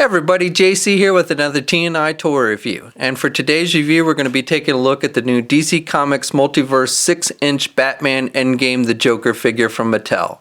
Hey everybody, JC here with another TNI toy review. And for today's review, we're going to be taking a look at the new DC Comics Multiverse 6-inch Batman Endgame the Joker figure from Mattel.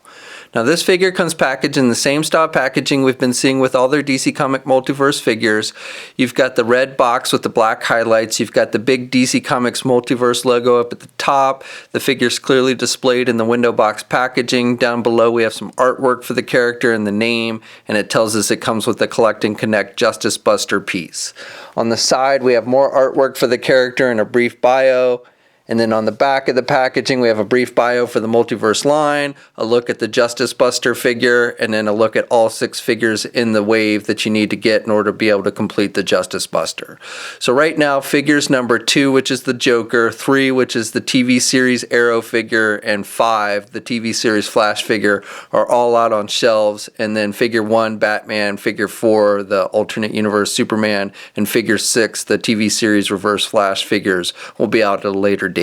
Now this figure comes packaged in the same style packaging we've been seeing with all their DC Comic Multiverse figures. You've got the red box with the black highlights. You've got the big DC Comics Multiverse logo up at the top. The figure's clearly displayed in the window box packaging. Down below we have some artwork for the character and the name, and it tells us it comes with the Collect and Connect Justice Buster piece. On the side we have more artwork for the character and a brief bio. And then on the back of the packaging, we have a brief bio for the Multiverse line, a look at the Justice Buster figure, and then a look at all 6 figures in the wave that you need to get in order to be able to complete the Justice Buster. So right now, figures number 2, which is the Joker, 3, which is the TV series Arrow figure, and 5, the TV series Flash figure, are all out on shelves. And then figure 1, Batman, figure 4, the alternate universe Superman, and figure 6, the TV series Reverse Flash figures, will be out at a later date.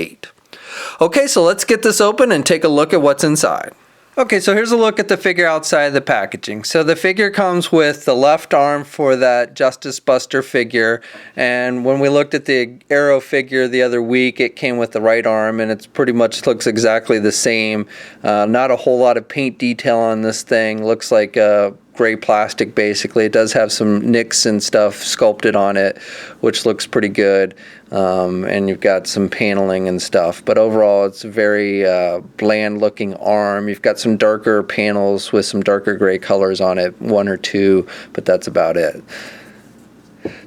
Okay, so let's get this open and take a look at what's inside. Okay, so here's a look at the figure outside the packaging. So the figure comes with the left arm for that Justice Buster figure, and when we looked at the Arrow figure the other week, it came with the right arm, and it pretty much looks exactly the same. Not a whole lot of paint detail on this thing. Looks like gray plastic basically. It does have some nicks and stuff sculpted on it, which looks pretty good. And you've got some paneling and stuff, but overall it's a very bland looking arm. You've got some darker panels with some darker gray colors on it, 1 or 2, but that's about it.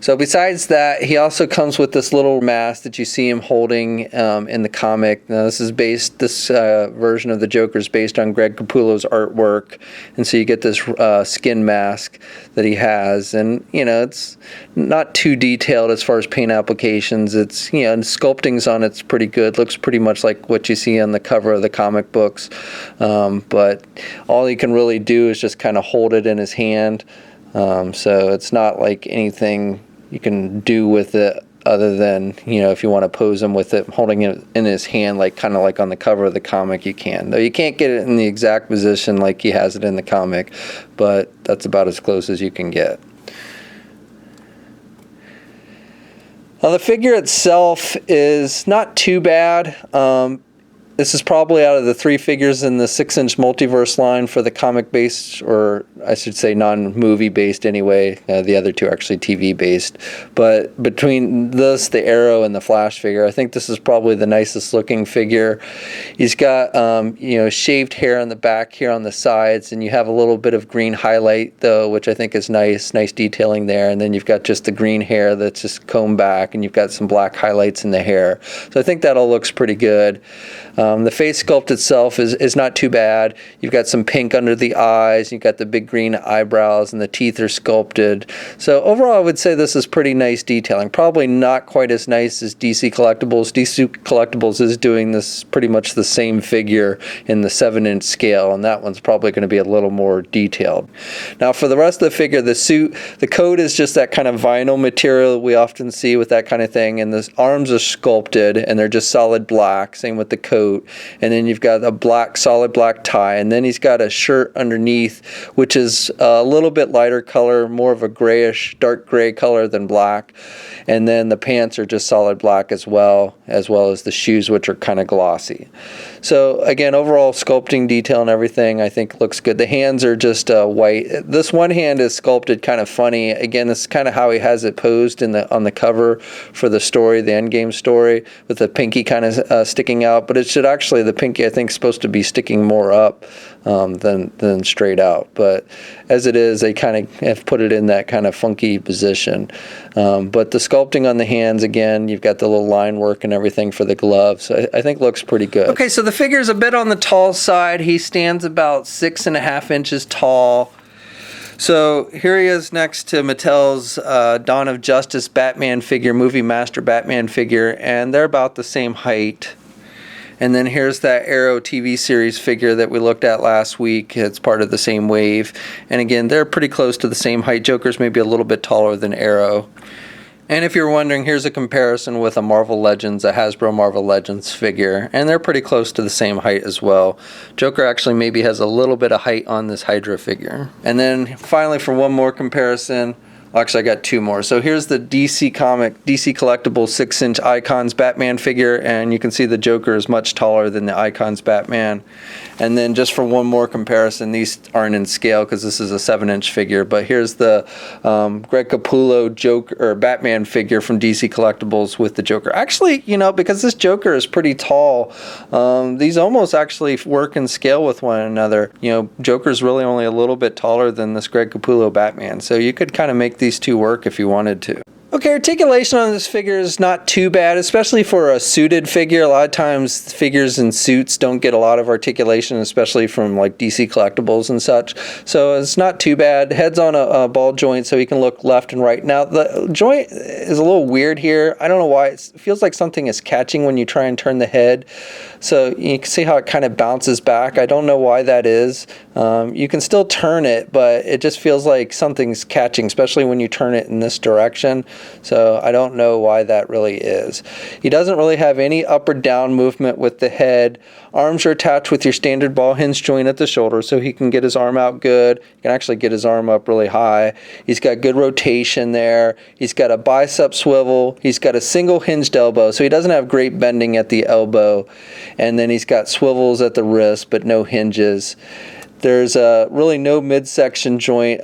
So besides that, he also comes with this little mask that you see him holding in the comic. Now this version of the Joker is based on Greg Capullo's artwork, and so you get this skin mask that he has, and it's not too detailed as far as paint applications. It's and sculpting's on it's pretty good. Looks pretty much like what you see on the cover of the comic books, but all he can really do is just kind of hold it in his hand. So it's not like anything you can do with it other than, if you want to pose him with it, holding it in his hand, kind of like on the cover of the comic you can. Though you can't get it in the exact position like he has it in the comic, but that's about as close as you can get. Now the figure itself is not too bad. This is probably out of the 3 figures in the 6-inch Multiverse line for the comic-based, or I should say non-movie-based anyway. The other 2 are actually TV-based. But between this, the Arrow, and the Flash figure, I think this is probably the nicest looking figure. He's got, shaved hair on the back here on the sides, and you have a little bit of green highlight, though, which I think is nice detailing there. And then you've got just the green hair that's just combed back, and you've got some black highlights in the hair. So I think that all looks pretty good. The face sculpt itself is not too bad. You've got some pink under the eyes, you've got the big green eyebrows, and the teeth are sculpted. So overall I would say this is pretty nice detailing. Probably not quite as nice as DC Collectibles. DC Collectibles is doing this pretty much the same figure in the 7-inch scale, and that one's probably going to be a little more detailed. Now for the rest of the figure, the coat is just that kind of vinyl material we often see with that kind of thing, and the arms are sculpted and they're just solid black, same with the coat. And then you've got a solid black tie, and then he's got a shirt underneath which is a little bit lighter color, more of a grayish, dark gray color than black, and then the pants are just solid black as well as the shoes, which are kind of glossy. So again, overall sculpting detail and everything I think looks good. The hands are just white. This one hand is sculpted kind of funny. Again, this is kind of how he has it posed on the cover for the story, the Endgame story, with the pinky kind of sticking out, but it's actually the pinky I think is supposed to be sticking more up than straight out, but as it is, they kind of have put it in that kind of funky position. But the sculpting on the hands, again, you've got the little line work and everything for the gloves. I think looks pretty good. Okay, so the figure's a bit on the tall side. He stands about 6.5 inches tall. So here he is next to Mattel's Dawn of Justice Batman figure, Movie Master Batman figure, and they're about the same height. And then here's that Arrow TV series figure that we looked at last week. It's part of the same wave. And again, they're pretty close to the same height. Joker's maybe a little bit taller than Arrow. And if you're wondering, here's a comparison with a Hasbro Marvel Legends figure. And they're pretty close to the same height as well. Joker actually maybe has a little bit of height on this Hydra figure. And then finally, for one more comparison, Actually, I got two more. So here's the DC Collectible 6-inch Icons Batman figure, and you can see the Joker is much taller than the Icons Batman. And then just for one more comparison, these aren't in scale because this is a 7-inch figure, but here's the Greg Capullo Joker or Batman figure from DC Collectibles with the Joker. Actually, you know, because this Joker is pretty tall, these almost actually work in scale with one another. You know, Joker's really only a little bit taller than this Greg Capullo Batman, so you could kind of make these two work if you wanted to. Okay, articulation on this figure is not too bad, especially for a suited figure. A lot of times figures in suits don't get a lot of articulation, especially from like DC Collectibles and such. So it's not too bad. Head's on a ball joint so he can look left and right. Now the joint is a little weird here. I don't know why. It feels like something is catching when you try and turn the head. So you can see how it kind of bounces back. I don't know why that is. You can still turn it, but it just feels like something's catching, especially when you turn it in this direction. So I don't know why that really is. He doesn't really have any up or down movement with the head. Arms are attached with your standard ball hinge joint at the shoulder, so he can get his arm out good. He can actually get his arm up really high. He's got good rotation there. He's got a bicep swivel. He's got a single hinged elbow, so he doesn't have great bending at the elbow. And then he's got swivels at the wrist, but no hinges. There's really no midsection joint.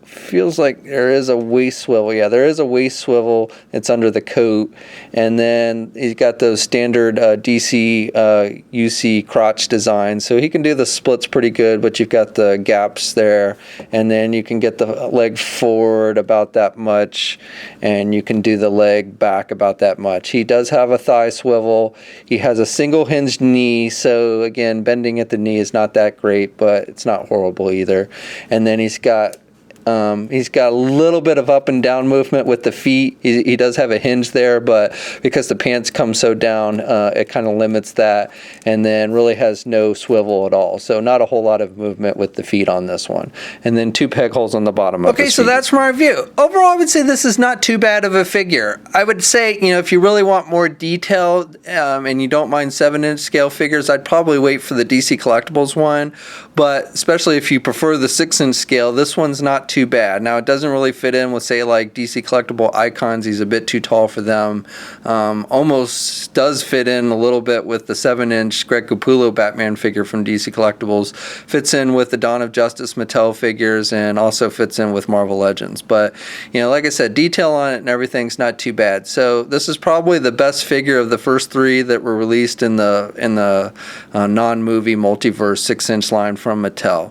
Feels like there is a waist swivel. Yeah, there is a waist swivel. It's under the coat. And then he's got those standard DC UC crotch designs. So he can do the splits pretty good, but you've got the gaps there. And then you can get the leg forward about that much. And you can do the leg back about that much. He does have a thigh swivel. He has a single hinged knee. So again, bending at the knee is not that great, but it's not horrible either. And then he's got a little bit of up and down movement with the feet. He does have a hinge there, but because the pants come so down, it kind of limits that, and then really has no swivel at all. So not a whole lot of movement with the feet on this one. And then two peg holes on the bottom of the feet. Okay, so that's my review. Overall, I would say this is not too bad of a figure. I would say, you know, if you really want more detail and you don't mind 7-inch scale figures, I'd probably wait for the DC Collectibles one. But especially if you prefer the 6-inch scale, this one's not too bad. Now, it doesn't really fit in with, say, like DC Collectible Icons. He's a bit too tall for them. Almost does fit in a little bit with the 7-inch Greg Capullo Batman figure from DC Collectibles. Fits in with the Dawn of Justice Mattel figures and also fits in with Marvel Legends. But, you know, like I said, detail on it and everything's not too bad. So this is probably the best figure of the first three that were released in the non-movie Multiverse 6-inch line from Mattel.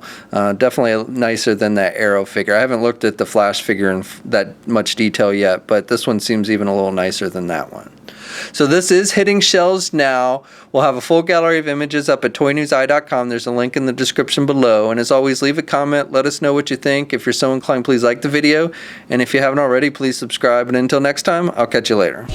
Definitely nicer than that Arrow figure. I haven't looked at the Flash figure in that much detail yet, but this one seems even a little nicer than that one. So this is hitting shelves now. We'll have a full gallery of images up at toynewseye.com. There's a link in the description below. And as always, leave a comment. Let us know what you think. If you're so inclined, please like the video. And if you haven't already, please subscribe. And until next time, I'll catch you later.